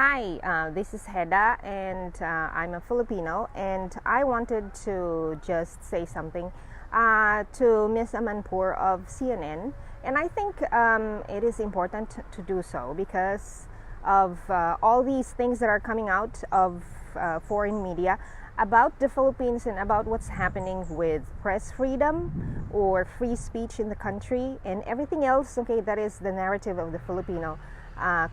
Hi, this is Heda, and I'm a Filipino, and I wanted to just say something to Ms. Amanpour of CNN, and I think it is important to do so because of all these things that are coming out of foreign media about the Philippines and about what's happening with press freedom or free speech in the country and everything else. Okay, that is the narrative of the Filipino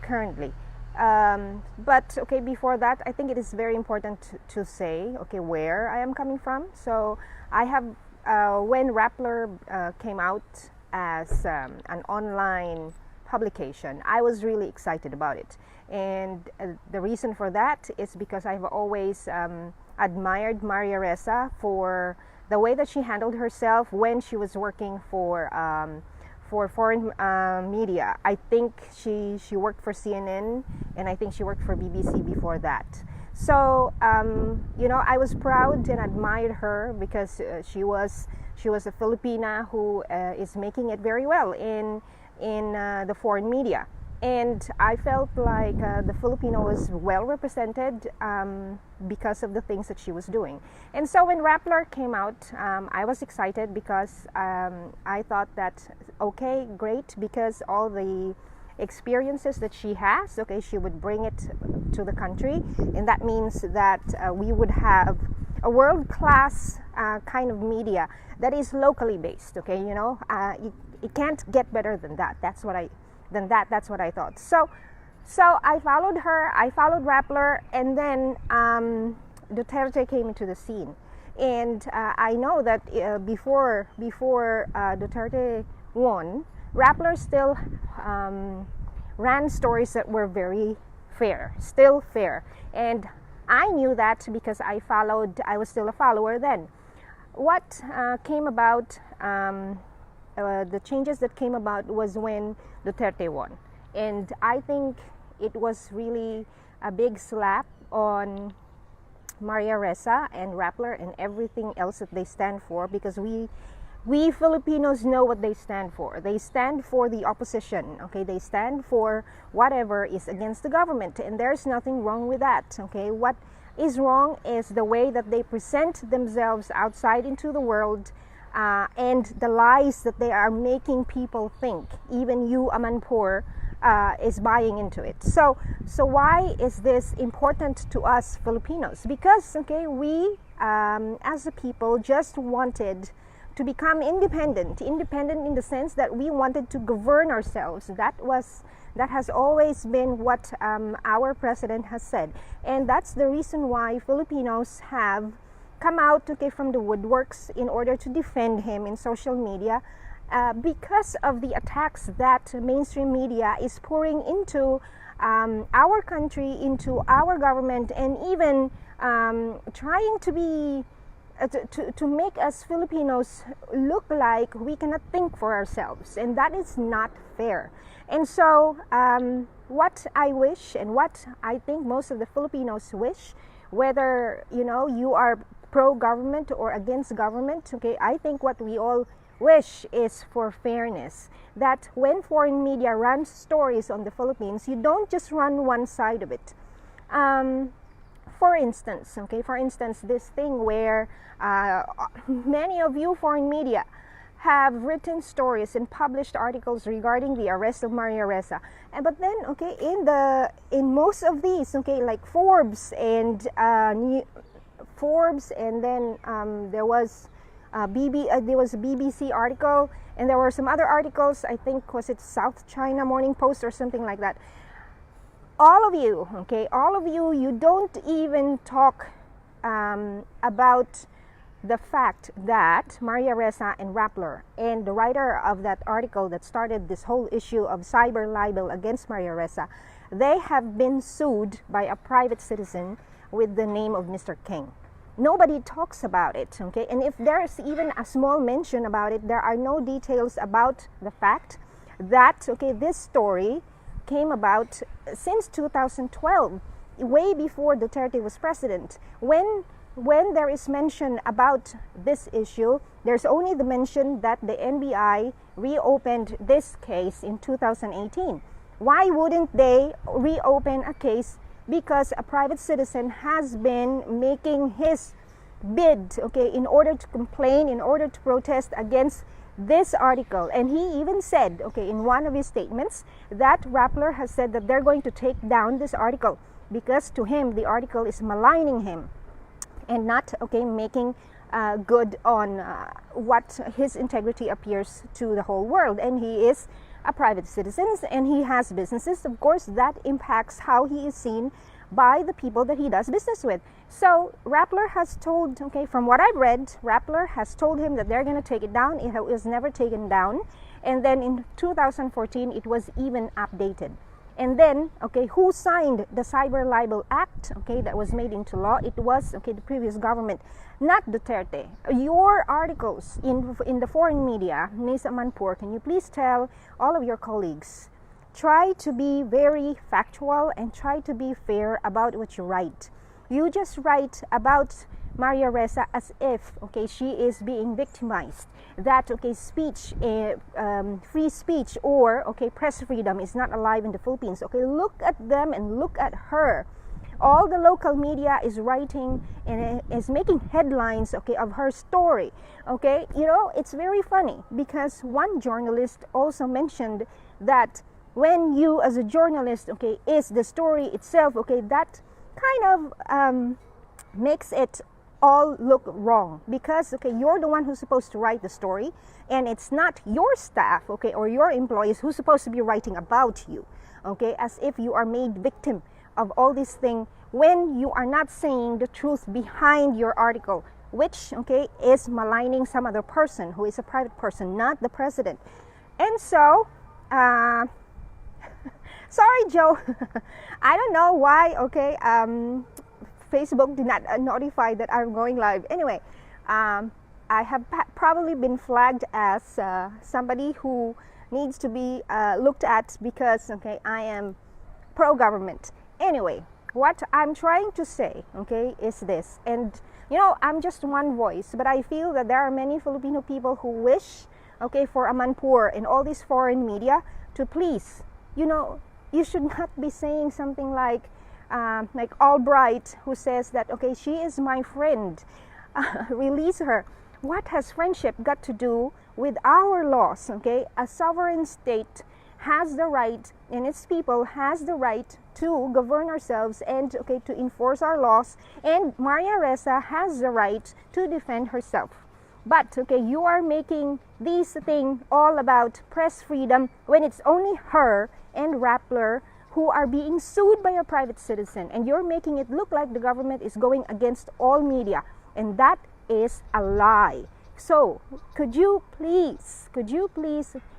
currently. But before that, I think it is very important to say where I am coming from. So I have when Rappler came out as an online publication, I was really excited about it, and the reason for that is because I've always admired Maria Ressa for the way that she handled herself when she was working for foreign media. I think she worked for CNN, and I think she worked for BBC before that. So I was proud and admired her because she was a Filipina who is making it very well in the foreign media, and I felt like the Filipino was well represented because of the things that she was doing. And so when Rappler came out, I was excited because I thought that great, because all the experiences that she has, she would bring it to the country, and that means that we would have a world-class kind of media that is locally based. It can't get better than that. That's what I thought. So I followed her. I followed Rappler, and then Duterte came into the scene. And I know that before Duterte won, Rappler still ran stories that were very fair, still fair. And I knew that because I was still a follower then. What came about, the changes that came about was when Duterte won. And I think it was really a big slap on Maria Ressa and Rappler and everything else that they stand for, because we Filipinos know what they stand for. They stand for the opposition. They stand for whatever is against the government, and there's nothing wrong with that. What is wrong is the way that they present themselves outside into the world, and the lies that they are making people think. Even you, Amanpour, is buying into it. So why is this important to us Filipinos? Because we as a people just wanted to become independent in the sense that we wanted to govern ourselves. That has always been what our president has said, and that's the reason why Filipinos have come out from the woodworks in order to defend him in social media, because of the attacks that mainstream media is pouring into our country, into our government, and even trying to be to make us Filipinos look like we cannot think for ourselves, and that is not fair. And so what I wish, and what I think most of the Filipinos wish, whether you are pro-government or against government, I think what we all wish is for fairness, that when foreign media runs stories on the Philippines, you don't just run one side of it. For instance, this thing where many of you foreign media have written stories and published articles regarding the arrest of Maria Ressa, but then in most of these, like Forbes, and then there was a BBC article, and there were some other articles. I think was it South China Morning Post or something like that. All of you, you don't even talk about the fact that Maria Ressa and Rappler, and the writer of that article that started this whole issue of cyber libel against Maria Ressa, they have been sued by a private citizen with the name of Mr. King. Nobody talks about it, and if there's even a small mention about it, there are no details about the fact that this story came about since 2012, way before Duterte was president. When there is mention about this issue, there's only the mention that the NBI reopened this case in 2018. Why wouldn't they reopen a case because a private citizen has been making his bid, okay, in order to complain, in order to protest against this article. And he even said, okay, in one of his statements, that Rappler has said that they're going to take down this article because to him the article is maligning him and not, okay, making good on what his integrity appears to the whole world. And he is a private citizen and he has businesses. Of course, that impacts how he is seen by the people that he does business with. So Rappler has told, okay, from what I've read, Rappler has told him that they're going to take it down. It was never taken down. And then in 2014, it was even updated. And then, okay, who signed the Cyber Libel Act, okay, that was made into law? It was, okay, the previous government, not Duterte. Your articles in the foreign media, Ms. Amanpour, can you please tell all of your colleagues, try to be very factual and try to be fair about what you write. You just write about Maria Ressa as if, okay, she is being victimized. That, okay, speech, free speech or, okay, press freedom is not alive in the Philippines. Okay, look at them and look at her. All the local media is writing and is making headlines, okay, of her story. Okay, you know, it's very funny because one journalist also mentioned that when you as a journalist, okay, is the story itself, okay, that kind of makes it all look wrong because, okay, you're the one who's supposed to write the story and it's not your staff, okay, or your employees who's supposed to be writing about you, okay, as if you are made victim of all this thing when you are not saying the truth behind your article, which, okay, is maligning some other person who is a private person, not the president. And so sorry, Joe. I don't know why, okay, Facebook did not notify that I'm going live. Anyway, I have probably been flagged as somebody who needs to be looked at because, okay, I am pro-government. Anyway, what I'm trying to say, okay, is this. And, you know, I'm just one voice, but I feel that there are many Filipino people who wish, okay, for Amanpour and all these foreign media to please, you know, you should not be saying something like Albright, who says that, okay, she is my friend, release her. What has friendship got to do with our laws? Okay, a sovereign state has the right, and its people has the right to govern ourselves and, okay, to enforce our laws. And Maria Ressa has the right to defend herself. But, okay, you are making this thing all about press freedom when it's only her and Rappler who are being sued by a private citizen, and you're making it look like the government is going against all media, and that is a lie. So could you please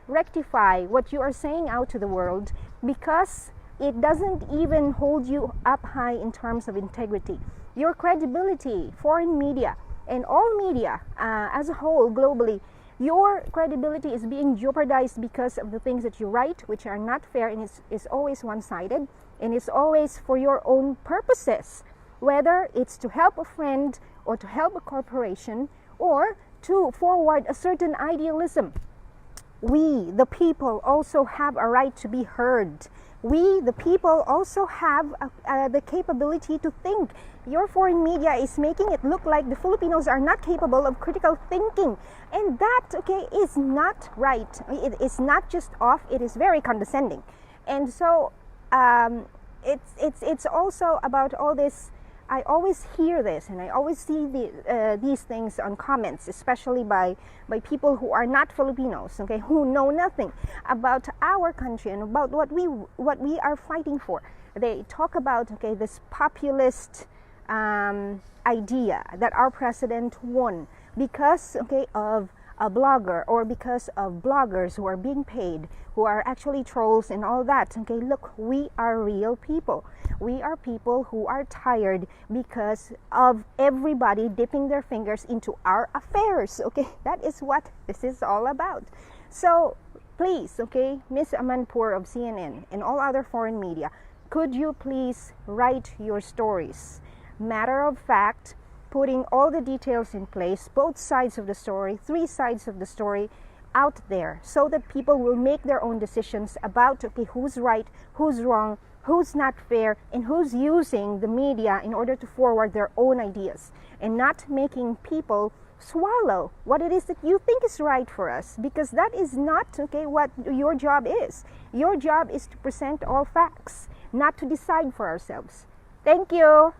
rectify what you are saying out to the world, because it doesn't even hold you up high in terms of integrity. Your credibility, foreign media and all media as a whole globally, your credibility is being jeopardized because of the things that you write, which are not fair, and is always one-sided, and it's always for your own purposes, whether it's to help a friend or to help a corporation or to forward a certain idealism. We, the people, also have a right to be heard. We, the people, also have the capability to think. Your foreign media is making it look like the Filipinos are not capable of critical thinking. And that, okay, is not right. It is not just off, it is very condescending. And so it's also about all this. I always hear this, and I always see these things on comments, especially by people who are not Filipinos, okay, who know nothing about our country and about what we are fighting for. They talk about, okay, this populist idea that our president won because, okay, of a blogger, or because of bloggers who are being paid, who are actually trolls and all that. Okay, look, we are real people. We are people who are tired because of everybody dipping their fingers into our affairs. Okay, that is what this is all about. So please, okay, Ms. Amanpour of CNN and all other foreign media, could you please write your stories matter of fact, putting all the details in place, both sides of the story, 3 sides of the story out there, so that people will make their own decisions about, okay, who's right, who's wrong, who's not fair, and who's using the media in order to forward their own ideas and not making people swallow what it is that you think is right for us, because that is not, okay, what your job is. Your job is to present all facts, not to decide for ourselves. Thank you.